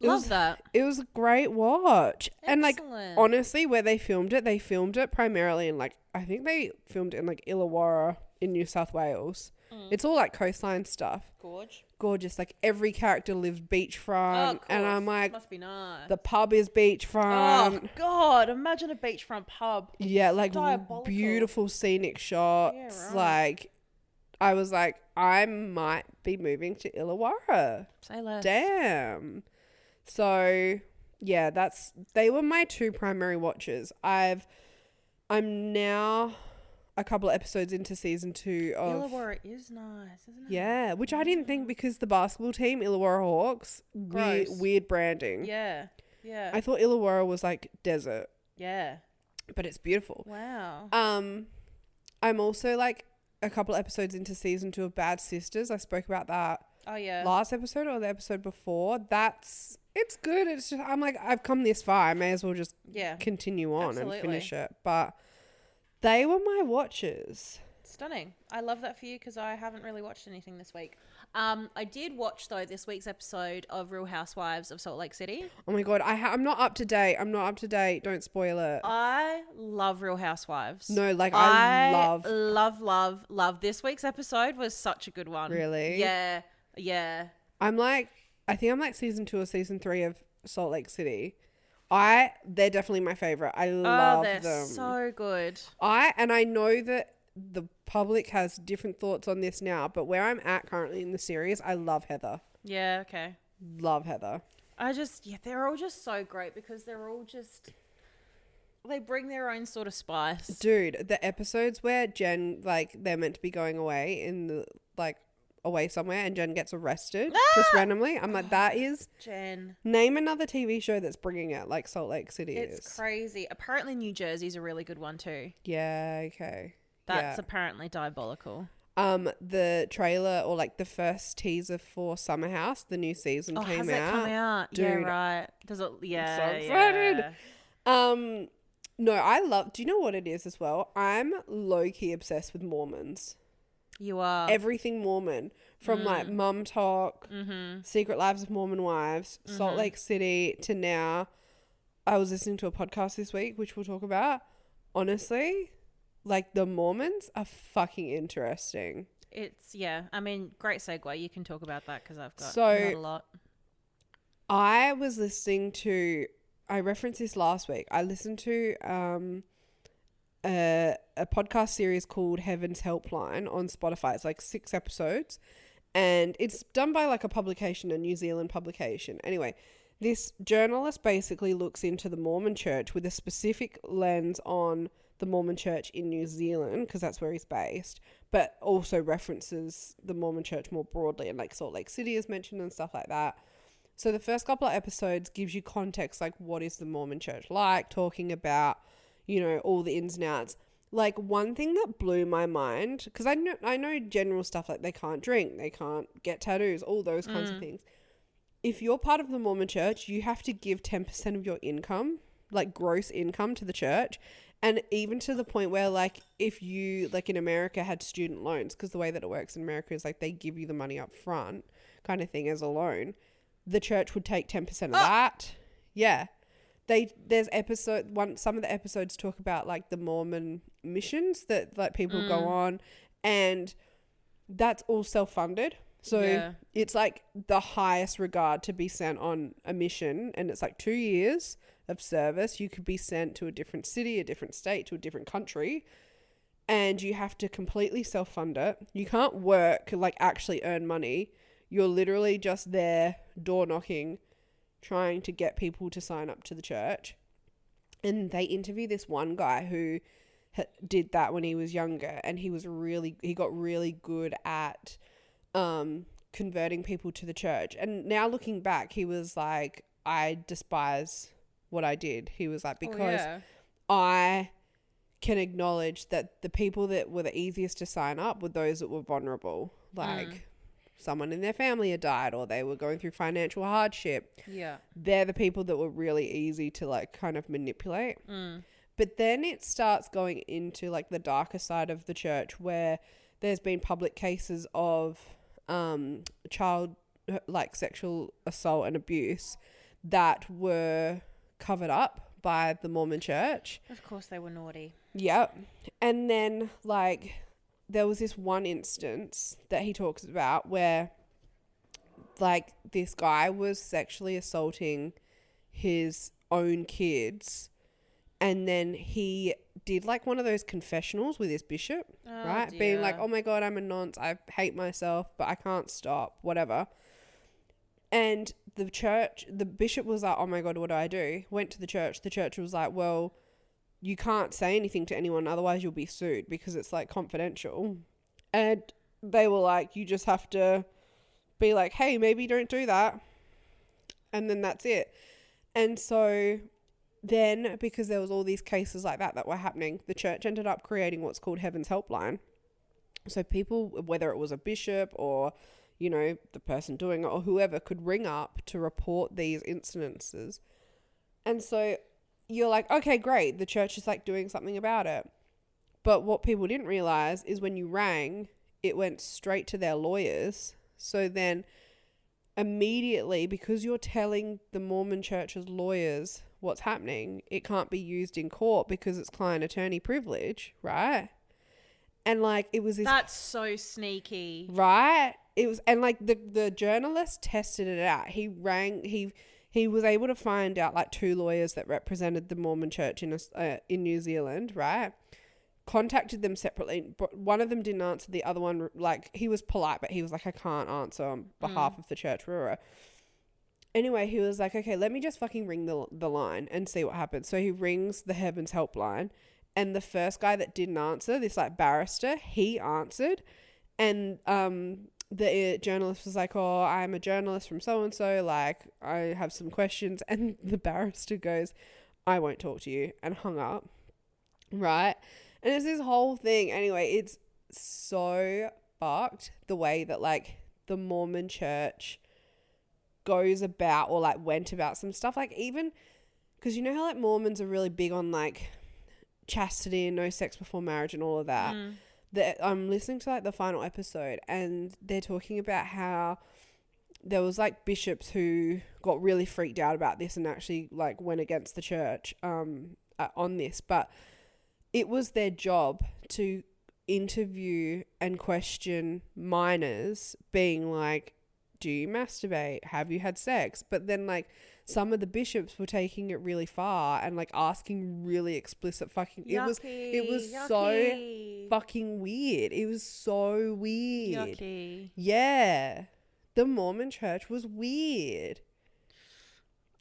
Love that. It was a great watch. Excellent. And like, honestly, where they filmed it primarily in like, I think they filmed it in like Illawarra in New South Wales. It's all like coastline stuff. Gorgeous. Like every character lives beachfront. And I'm like, must be nice. The pub is beachfront. Oh God, imagine a beachfront pub. Yeah, like Diabolical. Beautiful scenic shots. Yeah, right. Like, I was like, I might be moving to Illawarra. Say less. Damn. So yeah, they were my two primary watches. I'm now a couple of episodes into season 2 of Illawarra is nice, isn't it? Yeah, which I didn't think because the basketball team, Illawarra Hawks, weird branding. Yeah. I thought Illawarra was like desert. Yeah. But it's beautiful. Wow. I'm also like a couple of episodes into season 2 of Bad Sisters. I spoke about that. Oh yeah. Last episode or the episode before. It's good. It's just, I'm like, I've come this far. I may as well just continue on and finish it. But they were my watches. Stunning. I love that for you because I haven't really watched anything this week. I did watch though this week's episode of Real Housewives of Salt Lake City. Oh my God. I'm not up to date. Don't spoil it. I love Real Housewives. No, like I love. This week's episode was such a good one. Really? Yeah. I think I'm like season 2 or season 3 of Salt Lake City. They're definitely my favorite. I love them. They're so good. I know that the public has different thoughts on this now, but where I'm at currently in the series, I love Heather. Yeah, okay. Love Heather. They're all just so great because they're all just, they bring their own sort of spice. Dude, the episodes where Jen, like, they're meant to be going away in the, like, away somewhere and Jen gets arrested just randomly. I'm like, that is... Jen. Name another TV show that's bringing it like Salt Lake City is. It's crazy. Apparently New Jersey's a really good one too. Yeah, okay. That's apparently diabolical. The trailer or like the first teaser for Summer House, the new season came out. Has it come out? Dude, yeah, right. Does it? Yeah. I'm so excited. Yeah. No, I love... Do you know what it is as well? I'm low-key obsessed with Mormons. You are. Everything Mormon. From like Mum Talk, Secret Lives of Mormon Wives, Salt Lake City to now. I was listening to a podcast this week, which we'll talk about. Honestly, like the Mormons are fucking interesting. I mean, great segue. You can talk about that because I've got not a lot. I was listening to... I referenced this last week. I listened to a podcast series called Heaven's Helpline on Spotify. It's like 6 episodes and it's done by like a publication, a New Zealand publication. Anyway, this journalist basically looks into the Mormon church with a specific lens on the Mormon church in New Zealand because that's where he's based, but also references the Mormon church more broadly, and like Salt Lake City is mentioned and stuff like that. So the first couple of episodes gives you context, like what is the Mormon church like, talking about, you know, all the ins and outs. Like one thing that blew my mind, because I know general stuff like they can't drink, they can't get tattoos, all those kinds of things. If you're part of the Mormon church, you have to give 10% of your income, like gross income, to the church. And even to the point where like if you, like in America, had student loans, because the way that it works in America is like they give you the money up front kind of thing as a loan. The church would take 10% of that. Yeah. There's some of the episodes talk about like the Mormon missions that like people go on, and that's all self-funded. So it's like the highest regard to be sent on a mission, and it's like 2 years of service. You could be sent to a different city, a different state, to a different country, and you have to completely self-fund it. You can't work, like actually earn money. You're literally just there door knocking, trying to get people to sign up to the church. And they interview this one guy who did that when he was younger, and he got really good at converting people to the church. And now looking back, he was like, I despise what I did. He was like, because I can acknowledge that the people that were the easiest to sign up were those that were vulnerable, like someone in their family had died, or they were going through financial hardship. Yeah. They're the people that were really easy to like kind of manipulate. But then it starts going into like the darker side of the church, where there's been public cases of child like sexual assault and abuse that were covered up by the Mormon church. Of course they were naughty. Yep. And then like there was this one instance that he talks about where like this guy was sexually assaulting his own kids, and then he did like one of those confessionals with his bishop, right? Dear. Being like, oh my God, I'm a nonce. I hate myself, but I can't stop, whatever. And the bishop was like, oh my God, what do I do? Went to the church. The church was like, well, you can't say anything to anyone, otherwise you'll be sued because it's like confidential. And they were like, you just have to be like, hey, maybe don't do that. And then that's it. And so then, because there was all these cases like that were happening, the church ended up creating what's called Heaven's Helpline. So people, whether it was a bishop or, you know, the person doing it or whoever, could ring up to report these incidences. And so you're like, okay, great, the church is like doing something about it. But what people didn't realize is when you rang, it went straight to their lawyers. So then immediately, because you're telling the Mormon church's lawyers what's happening, it can't be used in court because it's client attorney privilege, right? And like it was this, that's so sneaky, right? It was, and like the journalist tested it out. He was able to find out like 2 lawyers that represented the Mormon church in New Zealand, right? Contacted them separately, but one of them didn't answer. The other one, like, he was polite, but he was like, I can't answer on behalf of the church. Anyway, he was like, okay, let me just fucking ring the line and see what happens. So he rings the Heaven's Helpline, and the first guy that didn't answer, this like barrister, he answered, and the journalist was like, oh, I'm a journalist from so-and-so, like, I have some questions. And the barrister goes, I won't talk to you, and hung up. Right? And it's this whole thing. Anyway, it's so fucked the way that, like, the Mormon church goes about, or, like, went about some stuff. Like, even, because you know how, like, Mormons are really big on, like, chastity and no sex before marriage and all of that. I'm listening to, like, the final episode, and they're talking about how there was, like, bishops who got really freaked out about this and actually, like, went against the church on this. But it was their job to interview and question minors, being like, do you masturbate? Have you had sex? But then, like, some of the bishops were taking it really far and, like, asking really explicit fucking... Yucky, it was so fucking weird. It was so weird. Yucky. Yeah. The Mormon church was weird.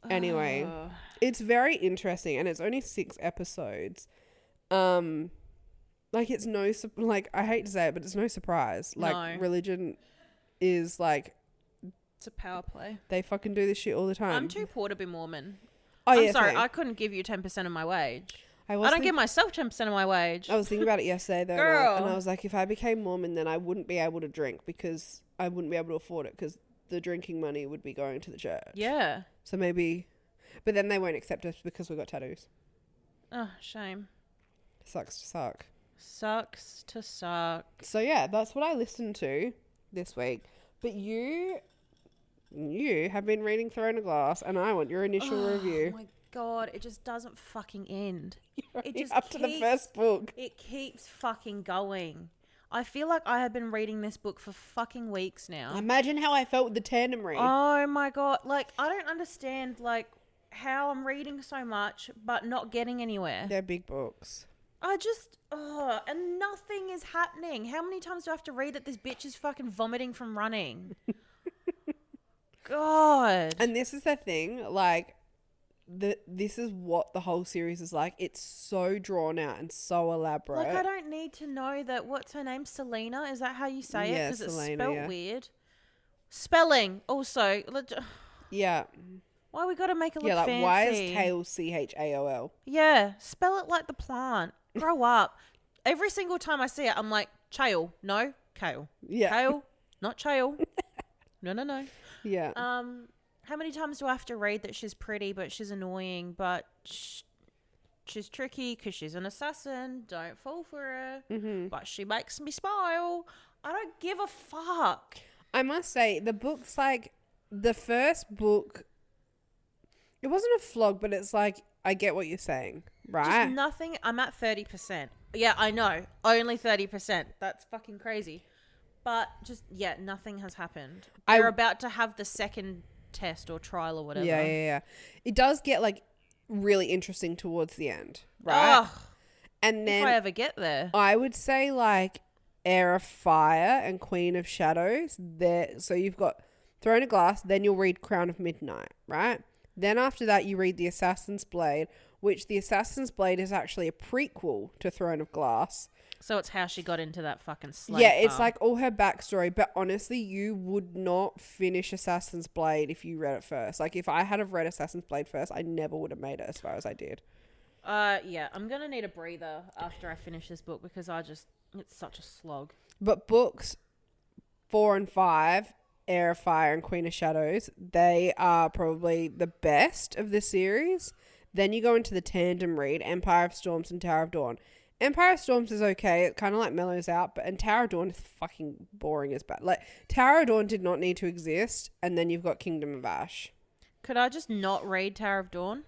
Anyway, it's very interesting, and it's only 6 episodes. Like, it's no... Like, I hate to say it, but it's no surprise. Like, religion is, like... It's a power play. They fucking do this shit all the time. I'm too poor to be Mormon. Oh, I'm sorry, I couldn't give you 10% of my wage. I don't give myself 10% of my wage. I was thinking about it yesterday, though. Girl. And I was like, if I became Mormon, then I wouldn't be able to drink because I wouldn't be able to afford it because the drinking money would be going to the church. Yeah. So maybe... But then they won't accept us because we got tattoos. Oh, shame. Sucks to suck. Sucks to suck. So, yeah, that's what I listened to this week. But you have been reading Throne of Glass, and I want your initial review. Oh my god, it just doesn't fucking end. It just up to the first book. It keeps fucking going. I feel like I have been reading this book for fucking weeks now. Imagine how I felt with the tandem read. Oh my god, like, I don't understand, like, how I'm reading so much but not getting anywhere. They're big books. And nothing is happening. How many times do I have to read that this bitch is fucking vomiting from running? God. And this is the thing, like, this is what the whole series is like. It's so drawn out and so elaborate. Like, I don't need to know that, what's her name? Selena? Is that how you say it? Because it's spelled weird. Spelling, also. Yeah. Why we got to make it look fancy? Yeah, like, why is Kale Chal? Yeah, spell it like the plant. Grow up. Every single time I see it, I'm like, Chale. No, Kale. Yeah. Kale, not Chale. No. Yeah. How many times do I have to read that she's pretty, but she's annoying, but she's tricky because she's an assassin? Don't fall for her. Mm-hmm. But she makes me smile. I don't give a fuck. I must say, the book's like, the first book, it wasn't a flog, but it's like, I get what you're saying, right? Just nothing. I'm at 30%. Yeah, I know. Only 30%. That's fucking crazy. But just, yeah, nothing has happened. They're about to have the second test or trial or whatever. Yeah. It does get, like, really interesting towards the end, right? Ugh. And then if I ever get there. I would say, like, Heir of Fire and Queen of Shadows. So you've got Throne of Glass, then you'll read Crown of Midnight, right? Then after that, you read The Assassin's Blade, which The Assassin's Blade is actually a prequel to Throne of Glass. So it's how she got into that fucking slave Yeah, it's farm. like all her backstory. But honestly, you would not finish Assassin's Blade if you read it first. Like, if I had have read Assassin's Blade first, I never would have made it as far as I did. Yeah, I'm going to need a breather after I finish this book because it's such a slog. But books 4 and 5, Heir of Fire and Queen of Shadows, they are probably the best of the series. Then you go into the tandem read, Empire of Storms and Tower of Dawn. Empire of Storms is okay. It kind of like mellows out, and Tower of Dawn is fucking boring as bad. Like, Tower of Dawn did not need to exist, and then you've got Kingdom of Ash. Could I just not read Tower of Dawn?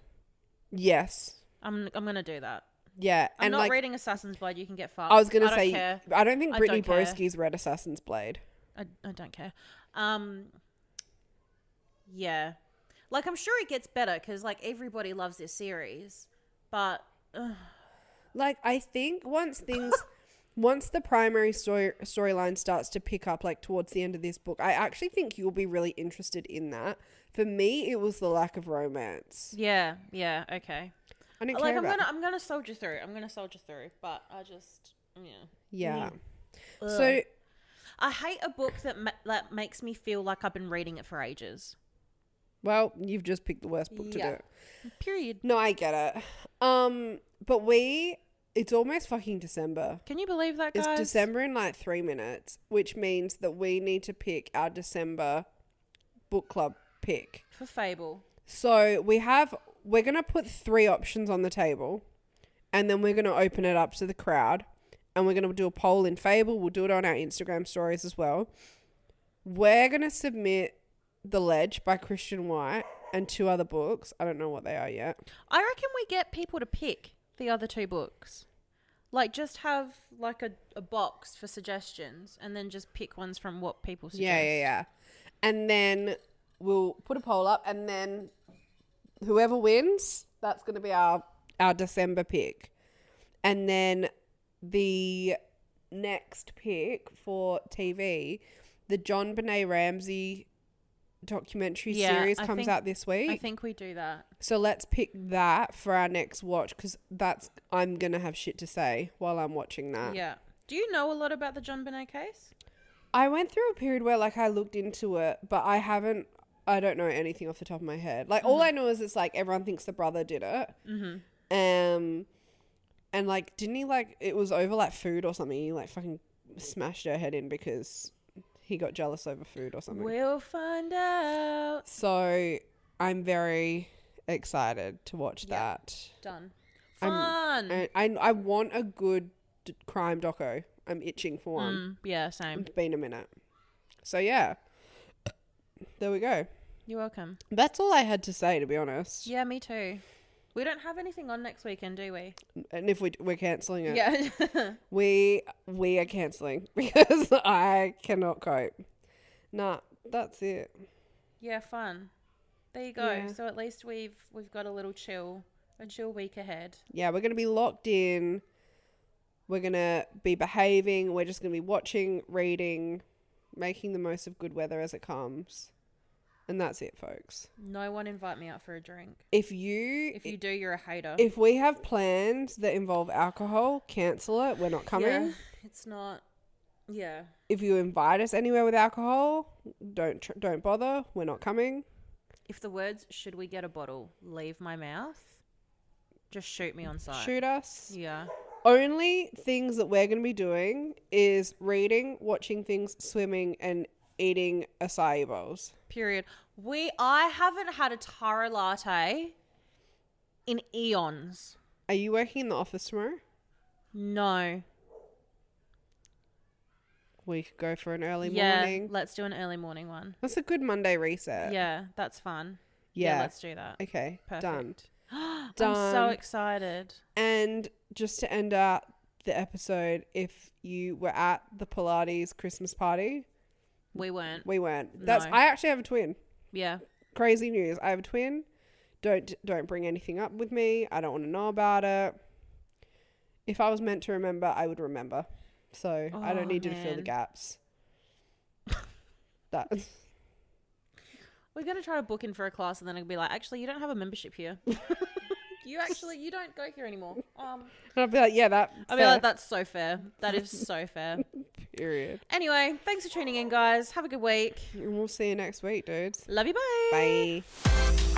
Yes. I'm gonna do that. Yeah. I'm and not like, reading Assassin's Blade. You can get fucked. I was gonna say, care. I don't think Brittany don't care. Broski's read Assassin's Blade. I don't care. Yeah. Like, I'm sure it gets better because, like, everybody loves this series, but like, I think once the primary storyline starts to pick up, like, towards the end of this book, I actually think you'll be really interested in that. For me, it was the lack of romance. Yeah, okay. I didn't care about I'm gonna soldier through. But I just Yeah. Ugh. So I hate a book that makes me feel like I've been reading it for ages. Well, you've just picked the worst book to do it. Period. No, I get it. But it's almost fucking December. Can you believe that, guys? It's December in like 3 minutes, which means that we need to pick our December book club pick. For Fable. So we're going to put 3 options on the table, and then we're going to open it up to the crowd, and we're going to do a poll in Fable. We'll do it on our Instagram stories as well. We're going to submit The Ledge by Christian White and 2 other books. I don't know what they are yet. I reckon we get people to pick the other 2 books. Like, just have like a box for suggestions and then just pick ones from what people suggest. Yeah. And then we'll put a poll up, and then whoever wins, that's going to be our December pick. And then the next pick for TV, the John Benet Ramsey documentary series comes out this week. I think we do that. So let's pick that for our next watch, because I'm going to have shit to say while I'm watching that. Yeah. Do you know a lot about the John Benet case? I went through a period where like I looked into it, but I don't know anything off the top of my head. Like all I know is it's like everyone thinks the brother did it. And like, didn't he like, it was over like food or something. He like fucking smashed her head in because he got jealous over food or something. We'll find out. So I'm very excited to watch that. Done. Fun. I want a good crime doco. I'm itching for one. Yeah, same. It's been a minute. So yeah, there we go. You're welcome. That's all I had to say, to be honest. Yeah, me too. We don't have anything on next weekend, do we? And if we're cancelling it. Yeah. we are cancelling because I cannot cope. Nah, that's it. Yeah, fun. There you go. Yeah. So at least we've got a chill week ahead. Yeah, we're going to be locked in. We're going to be behaving. We're just going to be watching, reading, making the most of good weather as it comes. And that's it, folks. No one invite me out for a drink. If you do, you're a hater. If we have plans that involve alcohol, cancel it. We're not coming. Yeah, it's not. Yeah. If you invite us anywhere with alcohol, don't bother. We're not coming. If the words "should we get a bottle" leave my mouth, just shoot me on sight. Shoot us. Yeah. Only things that we're going to be doing is reading, watching things, swimming, and eating acai bowls. Period. I haven't had a taro latte in eons. Are you working in the office tomorrow? No. We could go for an early Yeah, morning. let's do an early morning one. That's a good Monday reset. Yeah, that's fun. Yeah. Let's do that. Okay, Perfect. done. I'm Done. so excited. And just to end out the episode, if you were at the Pilates Christmas party, we weren't. No. I actually have a twin. Yeah. Crazy news. I have a twin. Don't bring anything up with me. I don't want to know about it. If I was meant to remember, I would remember. So I don't need you to fill the gaps. We're going to try to book in for a class and then it'll be like, actually, you don't have a membership here. You don't go here anymore. And I'll be like, yeah, I'll be like, that's so fair. That is so fair. Period. Anyway, thanks for tuning in, guys. Have a good week. And we'll see you next week, dudes. Love you. Bye. Bye.